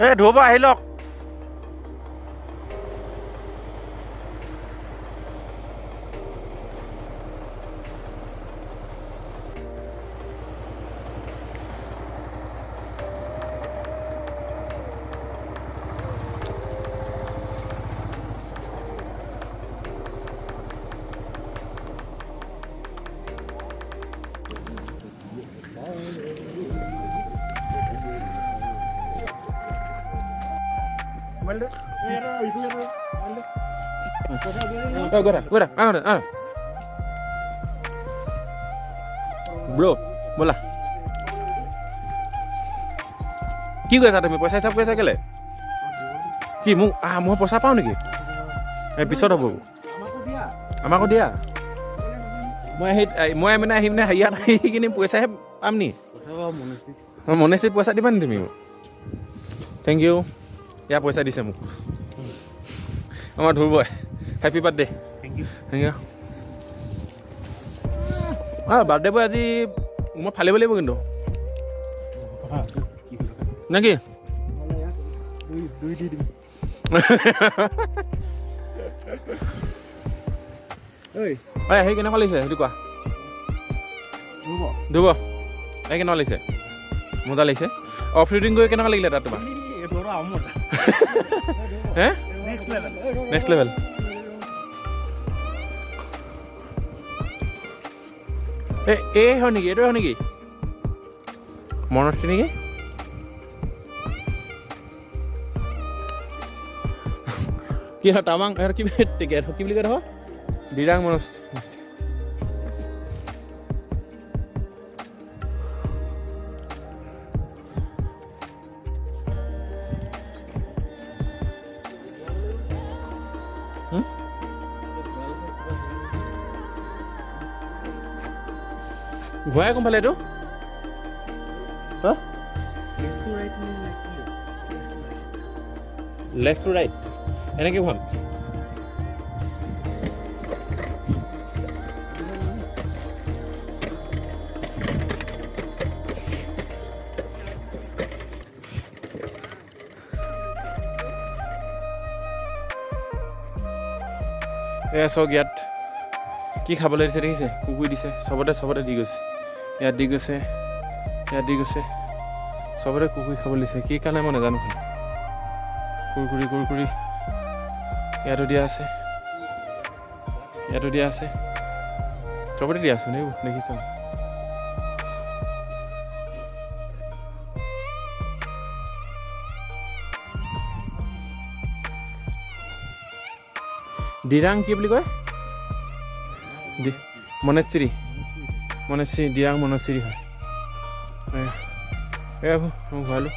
এই ধুব আহি লওক। Bro, bola. কি কৈছা তুমি? পইচা হিচাপ কৰিছা কেলে? কি মোক মই পইচা পাওঁ নেকি? এই পিছত হ'ব। আমাকো দিয়া। মই মানে আহিম নে ইয়াত আহি কিনে পইচাহে পাম নি? মনেশ্ৰীত পইচা দিবা নি তুমি মোক? Thank U. ইয়াৰ পইচা দিছে মোক আমাৰ ধ্ৰুৱই। Happy birthday. Thank you. Birthday boy আজি মই ফালিব লাগিব কিন্তু নে কি? সেই কেনেকুৱা লাগিছে সেইটো কোৱা? ধ্ৰুৱ এই কেনেকুৱা লাগিছে? মজা লাগিছে। অফ ৰোডিং কৰি কেনেকুৱা লাগিলে তাত তোমাৰ? হে নেক্সট লেভেল। এই হয় নেকি? এইটোৱে হয় নেকি? মনশ্ৰী নেকি? কি হয় টামাং কি বুলি কয় দেখোন? দিৰাং মনশ্ৰী। ঘূৰাই কোনফালে এইটো? লেফ্ট টু ৰাইট এনেকৈ ভাল। এয়া চাওক ইয়াত কি খাবলৈ দিছে দেখিছে? কুকুৰ দিছে চবতে দি গৈছে। ইয়াত দি গৈছে, ইয়াত দি গৈছে, চবতে কুকুৰ খাবলৈ দিছে। কি কাৰণে মই নাজানো। কুৰকুৰি ইয়াতো দিয়া আছে, ইয়াতো দিয়া আছে, চবতে দিয়া আছে এইবোৰ দেখিছ। দিৰাং কি বুলি কয়? মনেশ্ৰী দিৰাং মনেশ্ৰী হয়। এয়া মই ঘূৰালোঁ।